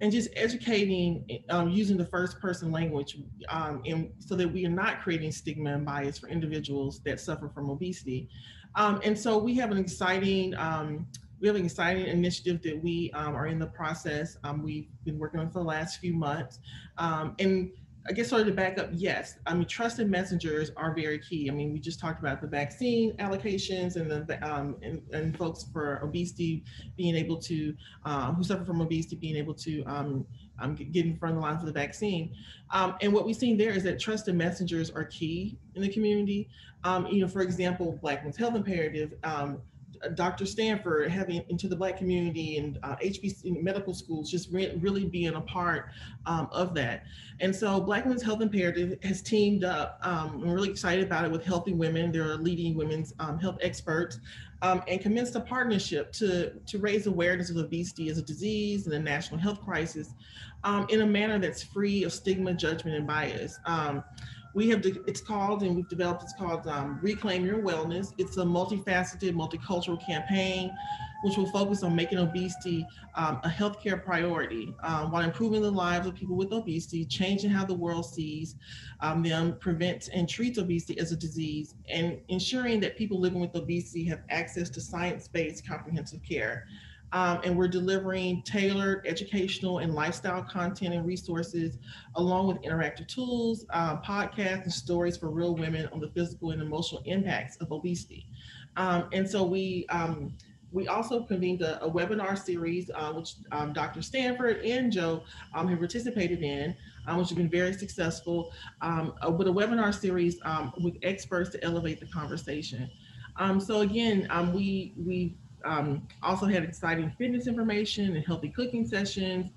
D: and just educating using the first person language, and so that we are not creating stigma and bias for individuals that suffer from obesity. And so we have an exciting initiative that we are in the process. We've been working on for the last few months. And I guess sort of to back up, yes, trusted messengers are very key. We just talked about the vaccine allocations and the and folks for obesity being able to, who suffer from obesity, being able to get in front of the line for the vaccine. And what we've seen there is that trusted messengers are key in the community. For example, Black Women's Health Imperative, Dr. Stanford having into the Black community and HBC medical schools just really being a part of that. And so Black Women's Health Imperative has teamed up, I'm really excited about it, with Healthy Women. They're leading women's health experts, and commenced a partnership to raise awareness of obesity as a disease and a national health crisis in a manner that's free of stigma, judgment, and bias. It's called Reclaim Your Wellness. It's a multifaceted, multicultural campaign, which will focus on making obesity a healthcare priority, while improving the lives of people with obesity, changing how the world sees them, prevents and treats obesity as a disease, and ensuring that people living with obesity have access to science-based comprehensive care. And we're delivering tailored educational and lifestyle content and resources, along with interactive tools, podcasts, and stories for real women on the physical and emotional impacts of obesity. And so we also convened a webinar series, which Dr. Stanford and Joe have participated in, which has been very successful, with a webinar series with experts to elevate the conversation. So again, we also had exciting fitness information and healthy cooking sessions,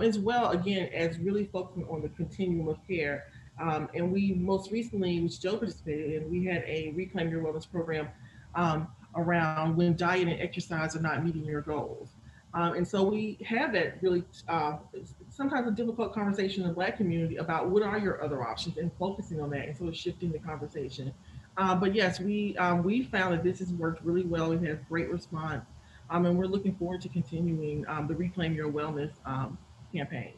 D: as well, again, as really focusing on the continuum of care. And we most recently, which Joe participated in, we had a Reclaim Your Wellness program around when diet and exercise are not meeting your goals. And so we have that really sometimes a difficult conversation in the Black community about what are your other options, and focusing on that and sort of shifting the conversation. But yes, we found that this has worked really well. We've had great response, and we're looking forward to continuing the Reclaim Your Wellness campaign.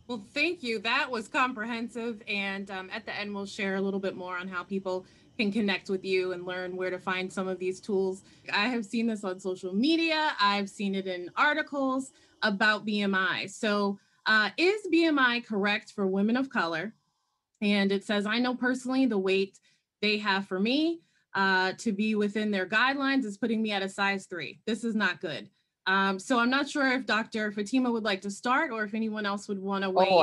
C: Well, thank you. That was comprehensive. And at the end, we'll share a little bit more on how people can connect with you and learn where to find some of these tools. I have seen this on social media. I've seen it in articles about BMI. So is BMI correct for women of color? And it says, I know personally the weight they have for me to be within their guidelines is putting me at a size 3. This is not good. So I'm not sure if Dr. Fatima would like to start, or if anyone else would want to weigh.
B: Oh,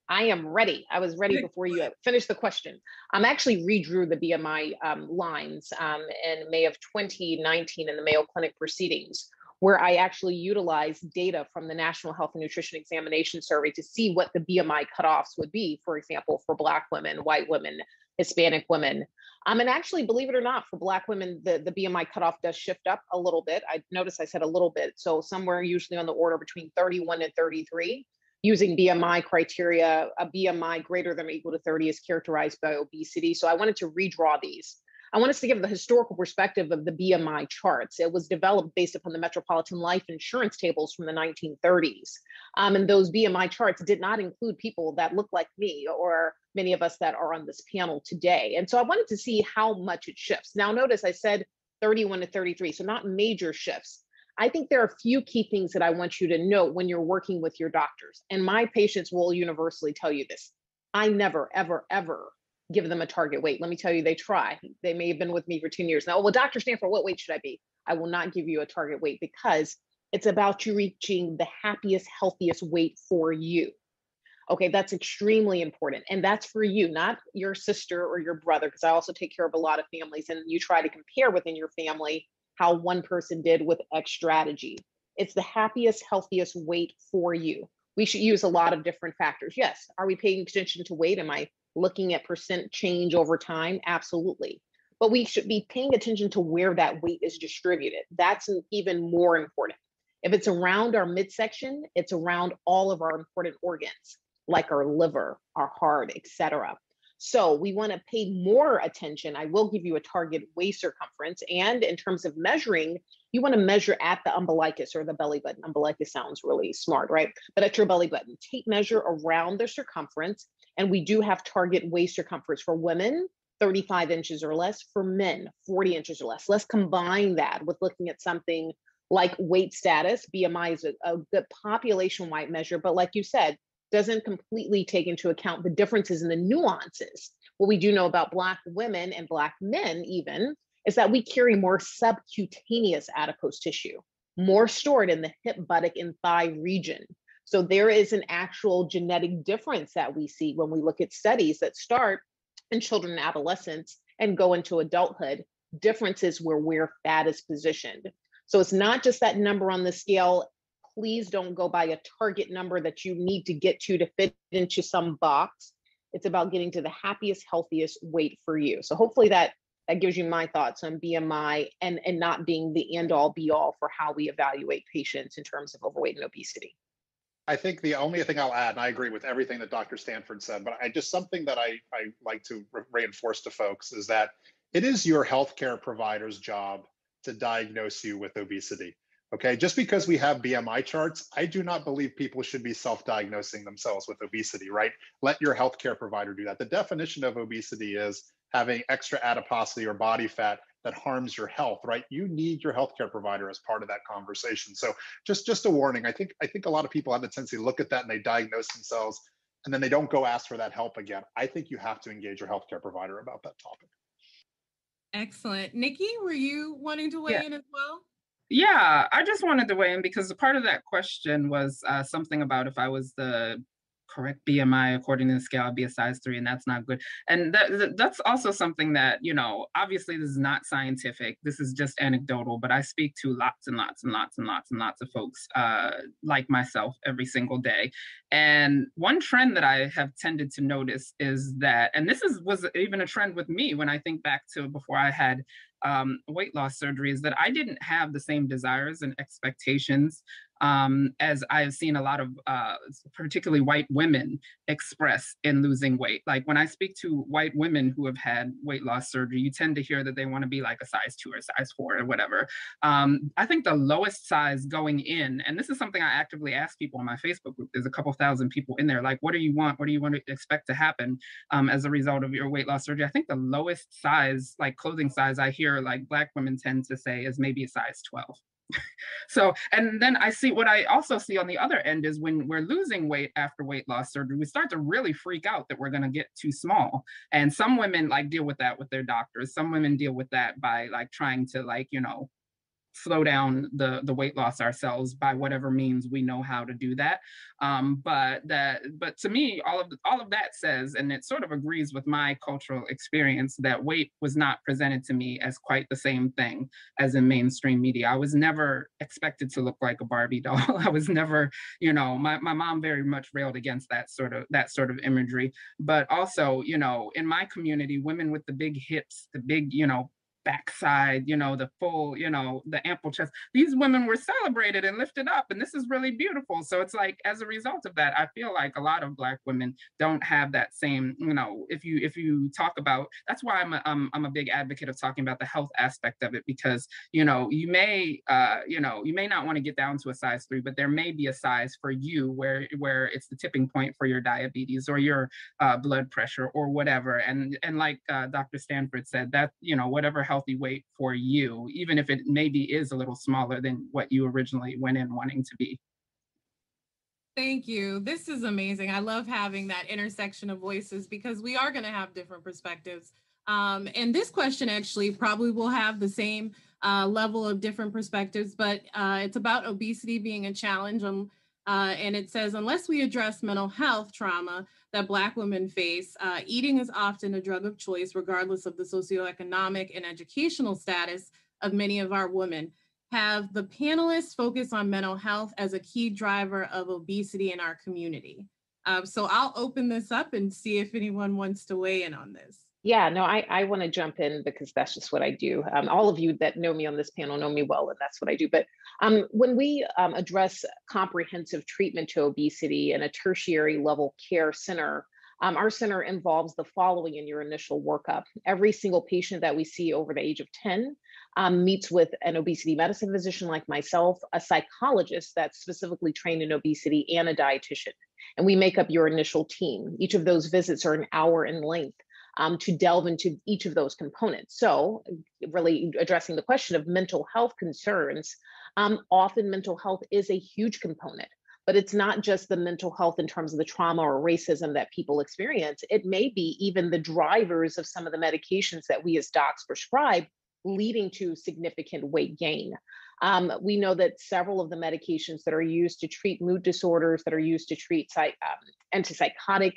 B: I am ready. I was ready before you finished the question. Actually redrew the BMI lines in May of 2019 in the Mayo Clinic proceedings, where I actually utilized data from the National Health and Nutrition Examination Survey to see what the BMI cutoffs would be, for example, for Black women, white women, Hispanic women. And actually, believe it or not, for Black women, the BMI cutoff does shift up a little bit. I noticed I said a little bit. So somewhere usually on the order between 31 and 33. using BMI criteria. A BMI greater than or equal to 30 is characterized by obesity. So I wanted to redraw these. I want us to give the historical perspective of the BMI charts. It was developed based upon the Metropolitan Life Insurance tables from the 1930s. And those BMI charts did not include people that look like me or many of us that are on this panel today. And so I wanted to see how much it shifts. Now, notice I said 31 to 33, so not major shifts. I think there are a few key things that I want you to note when you're working with your doctors. And my patients will universally tell you this. I never, ever, ever give them a target weight. Let me tell you, they try. They may have been with me for 10 years now. Well, Dr. Stanford, what weight should I be? I will not give you a target weight because it's about you reaching the happiest, healthiest weight for you. Okay, that's extremely important. And that's for you, not your sister or your brother, because I also take care of a lot of families and you try to compare within your family how one person did with X strategy. It's the happiest, healthiest weight for you. We should use a lot of different factors. Yes, are we paying attention to weight? Am I looking at percent change over time? Absolutely. But we should be paying attention to where that weight is distributed. That's even more important. If it's around our midsection, it's around all of our important organs, like our liver, our heart, etc. So we want to pay more attention. I will give you a target waist circumference. And in terms of measuring, you want to measure at the umbilicus or the belly button. Umbilicus sounds really smart, right? But at your belly button, take measure around the circumference. And we do have target waist circumference for women, 35 inches or less, for men, 40 inches or less. Let's combine that with looking at something like weight status. BMI is a good population-wide measure, but like you said, doesn't completely take into account the differences in the nuances. What we do know about Black women and Black men even is that we carry more subcutaneous adipose tissue, more stored in the hip, buttock, and thigh region. So there is an actual genetic difference that we see when we look at studies that start in children and adolescents and go into adulthood, differences where fat is positioned. So it's not just that number on the scale. Please don't go by a target number that you need to get to fit into some box. It's about getting to the happiest, healthiest weight for you. So hopefully that gives you my thoughts on BMI and not being the end all be all for how we evaluate patients in terms of overweight and obesity.
E: I think the only thing I'll add, and I agree with everything that Dr. Stanford said, but something that I like to reinforce to folks is that it is your healthcare provider's job to diagnose you with obesity. Okay, just because we have BMI charts, I do not believe people should be self-diagnosing themselves with obesity, right? Let your healthcare provider do that. The definition of obesity is having extra adiposity or body fat that harms your health, right? You need your healthcare provider as part of that conversation. So just a warning. I think a lot of people have the tendency to look at that and they diagnose themselves and then they don't go ask for that help again. I think you have to engage your healthcare provider about that topic.
C: Excellent. Nikki, were you wanting to weigh in as well?
F: Yeah, I just wanted to weigh in because a part of that question was something about if I was the correct BMI according to the scale, I'd be a size 3, and that's not good. And that's also something that, obviously this is not scientific. This is just anecdotal, but I speak to lots and lots and lots and lots and lots of folks like myself every single day. And one trend that I have tended to notice is that, and this was even a trend with me when I think back to before I had weight loss surgery, is that I didn't have the same desires and expectations as I've seen a lot of particularly white women express in losing weight. Like when I speak to white women who have had weight loss surgery, you tend to hear that they want to be like a size 2 or size 4 or whatever. I think the lowest size going in, and this is something I actively ask people in my Facebook group, there's a couple thousand people in there, like, what do you want? What do you want to expect to happen as a result of your weight loss surgery? I think the lowest size, like clothing size, I hear like Black women tend to say is maybe a size 12. So, and then what I also see on the other end is when we're losing weight after weight loss surgery, we start to really freak out that we're going to get too small. And some women like deal with that with their doctors. Some women deal with that by like trying to slow down the weight loss ourselves by whatever means we know how to do that. But to me, all of that says, and it sort of agrees with my cultural experience, that weight was not presented to me as quite the same thing as in mainstream media. I was never expected to look like a Barbie doll. I was never, my mom very much railed against that sort of imagery. But also, in my community, women with the big hips, the big, backside, the full, the ample chest. These women were celebrated and lifted up, and this is really beautiful. So it's like, as a result of that, I feel like a lot of Black women don't have that same, if you talk about, that's why I'm a big advocate of talking about the health aspect of it, because, you may not want to get down to a size 3, but there may be a size for you where it's the tipping point for your diabetes or your blood pressure or whatever. And like Dr. Stanford said, that, whatever healthy weight for you, even if it maybe is a little smaller than what you originally went in wanting to be.
C: Thank you. This is amazing. I love having that intersection of voices because we are going to have different perspectives. And this question actually probably will have the same level of different perspectives, but it's about obesity being a challenge. And it says, unless we address mental health trauma that Black women face, eating is often a drug of choice, regardless of the socioeconomic and educational status of many of our women. Have the panelists focus on mental health as a key driver of obesity in our community? So I'll open this up and see if anyone wants to weigh in on this.
B: Yeah, no, I want to jump in because that's just what I do. All of you that know me on this panel know me well, and that's what I do. But when we address comprehensive treatment to obesity in a tertiary level care center, our center involves the following in your initial workup. Every single patient that we see over the age of 10 meets with an obesity medicine physician like myself, a psychologist that's specifically trained in obesity, and a dietitian. And we make up your initial team. Each of those visits are an hour in length. To delve into each of those components. So really addressing the question of mental health concerns, often mental health is a huge component, but it's not just the mental health in terms of the trauma or racism that people experience. It may be even the drivers of some of the medications that we as docs prescribe, leading to significant weight gain. We know that several of the medications that are used to treat mood disorders, that are used to treat antipsychotic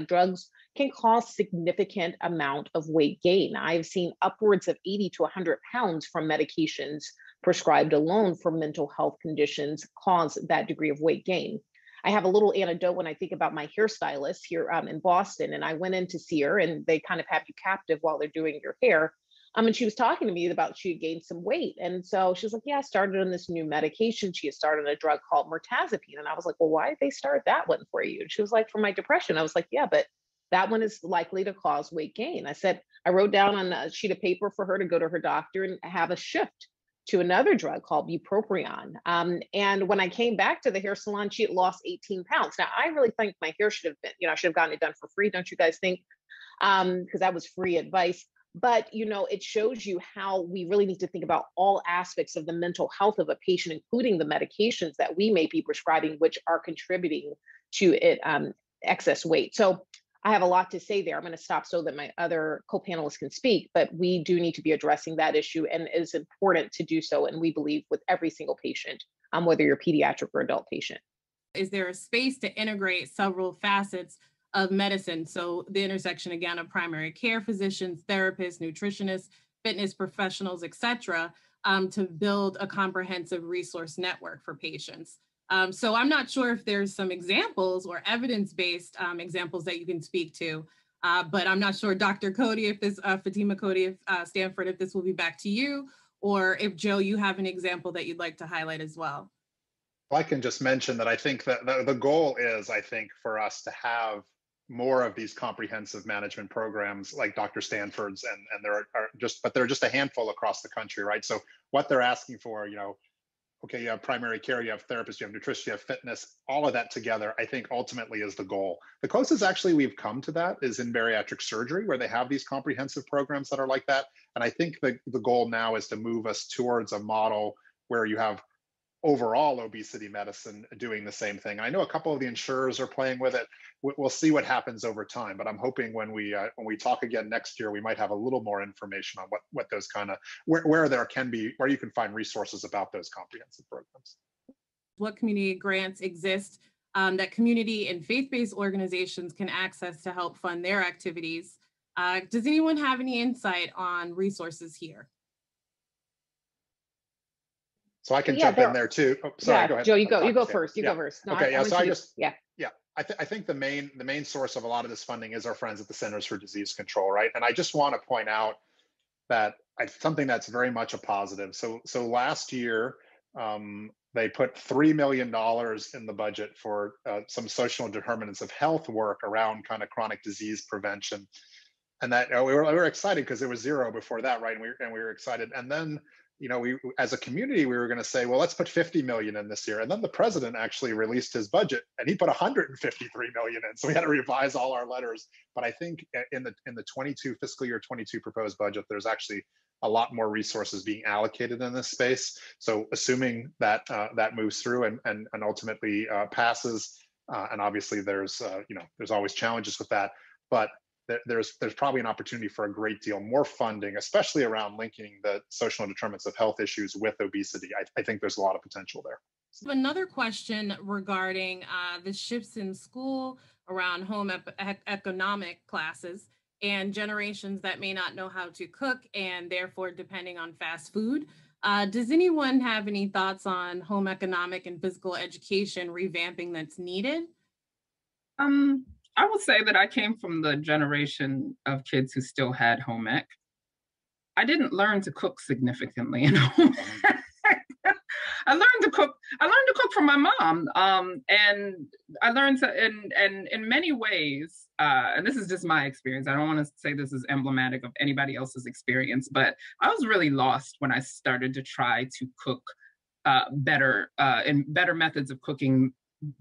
B: drugs, can cause significant amount of weight gain. I've seen upwards of 80 to 100 pounds from medications prescribed alone for mental health conditions cause that degree of weight gain. I have a little anecdote when I think about my hairstylist here in Boston, and I went in to see her, and they kind of have you captive while they're doing your hair. And she was talking to me about she had gained some weight. And so she was like, yeah, I started on this new medication. She had started a drug called mirtazapine. And I was like, well, why did they start that one for you? And she was like, for my depression. I was like, yeah, but that one is likely to cause weight gain. I said, I wrote down on a sheet of paper for her to go to her doctor and have a shift to another drug called bupropion. And when I came back to the hair salon, she had lost 18 pounds. Now, I really think my hair should have been, I should have gotten it done for free. Don't you guys think? Because that was free advice. But, it shows you how we really need to think about all aspects of the mental health of a patient, including the medications that we may be prescribing, which are contributing to it, excess weight. So I have a lot to say there. I'm going to stop so that my other co-panelists can speak, but we do need to be addressing that issue, and it is important to do so. And we believe with every single patient, whether you're a pediatric or adult patient.
C: Is there a space to integrate several facets of medicine? So the intersection, again, of primary care physicians, therapists, nutritionists, fitness professionals, et cetera, to build a comprehensive resource network for patients. So I'm not sure if there's some examples or evidence-based examples that you can speak to, but I'm not sure, Dr. Cody, if this, Fatima Cody of Stanford, if this will be back to you, or if Joe, you have an example that you'd like to highlight as well.
E: I can just mention that I think that the goal is, for us to have more of these comprehensive management programs like Dr. Stanford's, and there are just a handful across the country, right? So what they're asking for, okay, you have primary care, you have therapists, you have nutrition, you have fitness, all of that together, I think ultimately is the goal. The closest actually we've come to that is in bariatric surgery, where they have these comprehensive programs that are like that. And I think the goal now is to move us towards a model where you have overall obesity medicine doing the same thing. I know a couple of the insurers are playing with it. We'll see what happens over time, but I'm hoping when we talk again next year, we might have a little more information on what those kind of, where you can find resources about those comprehensive programs.
C: What community grants exist that community and faith-based organizations can access to help fund their activities? Does anyone have any insight on resources here?
E: So I can jump in there too. Oh, sorry, go ahead.
B: Joe, you go first. You go first. No,
E: okay, I think the main source of a lot of this funding is our friends at the Centers for Disease Control, right? And I just want to point out, something that's very much a positive. So last year, they put $3 million in the budget for some social determinants of health work around kind of chronic disease prevention. And that we were excited because there was zero before that, right? And we were excited. And then, we as a community, we were going to say, well, let's put 50 million in this year. And then the president actually released his budget and he put 153 million in. So we had to revise all our letters. But I think in the 22 fiscal year 22 proposed budget, there's actually a lot more resources being allocated in this space. So assuming that that moves through and ultimately passes, and obviously there's always challenges with that, but there's probably an opportunity for a great deal more funding, especially around linking the social determinants of health issues with obesity. I think there's a lot of potential there.
C: Another question regarding the shifts in school around home economic classes and generations that may not know how to cook and therefore depending on fast food. Does anyone have any thoughts on home economic and physical education revamping that's needed?
F: I would say that I came from the generation of kids who still had home ec. I didn't learn to cook significantly in home ec. I learned to cook from my mom, and I learned to, and in many ways, and this is just my experience. I don't want to say this is emblematic of anybody else's experience, but I was really lost when I started to try to cook better and better methods of cooking,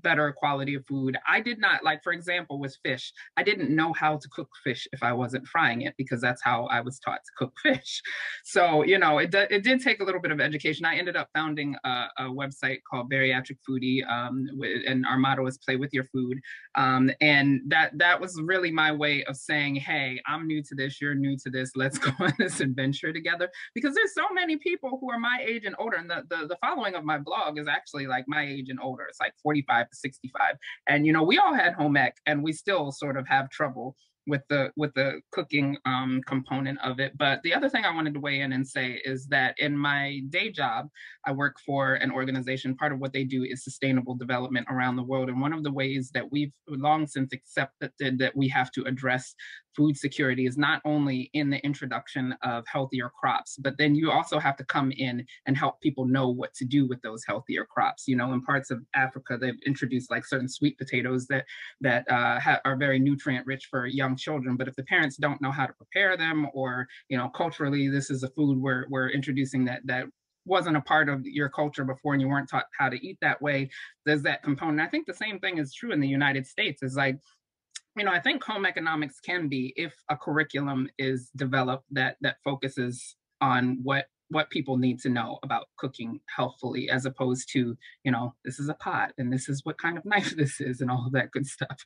F: better quality of food. I did not, like, for example, with fish, I didn't know how to cook fish if I wasn't frying it, because that's how I was taught to cook fish. So, it did take a little bit of education. I ended up founding a website called Bariatric Foodie, and our motto is play with your food. And that was really my way of saying, hey, I'm new to this, you're new to this, let's go on this adventure together. Because there's so many people who are my age and older, and the following of my blog is actually like my age and older. It's like 45 to 65. And, we all had home ec, and we still sort of have trouble with the cooking component of it. But the other thing I wanted to weigh in and say is that in my day job, I work for an organization. Part of what they do is sustainable development around the world. And one of the ways that we've long since accepted that we have to address food security is not only in the introduction of healthier crops, but then you also have to come in and help people know what to do with those healthier crops. In parts of Africa, they've introduced like certain sweet potatoes that are very nutrient rich for young children. But if the parents don't know how to prepare them, or, culturally, this is a food we're introducing that wasn't a part of your culture before and you weren't taught how to eat that way, there's that component. I think the same thing is true in the United States. Is like, I think home economics can be, if a curriculum is developed that focuses on what people need to know about cooking healthfully, as opposed to, this is a pot and this is what kind of knife this is and all of that good stuff.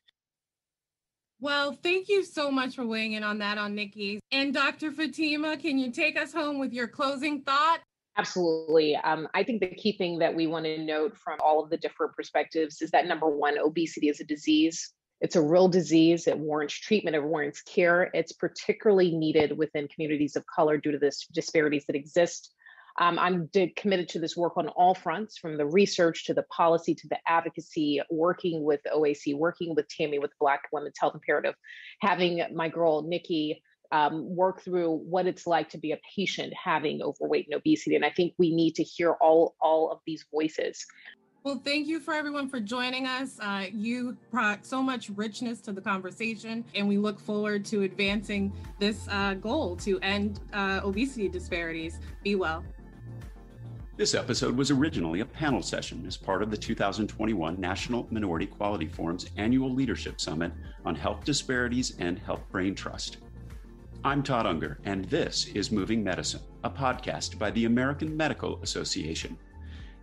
C: Well, thank you so much for weighing in on that, Nikki. And Dr. Fatima, can you take us home with your closing thought?
B: Absolutely. I think the key thing that we want to note from all of the different perspectives is that, number one, obesity is a disease. It's a real disease. It warrants treatment. It warrants care. It's particularly needed within communities of color due to the disparities that exist. I'm committed to this work on all fronts, from the research to the policy to the advocacy, working with OAC, working with Tammy with Black Women's Health Imperative, having my girl, Nikki, work through what it's like to be a patient having overweight and obesity. And I think we need to hear all of these voices.
C: Well, thank you for everyone for joining us. You brought so much richness to the conversation, and we look forward to advancing this goal to end obesity disparities. Be well.
A: This episode was originally a panel session as part of the 2021 National Minority Quality Forum's annual Leadership Summit on Health Disparities and Health Brain Trust. I'm Todd Unger, and this is Moving Medicine, a podcast by the American Medical Association.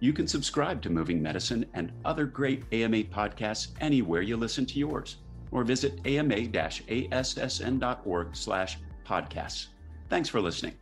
A: You can subscribe to Moving Medicine and other great AMA podcasts anywhere you listen to yours, or visit ama-assn.org/podcasts. Thanks for listening.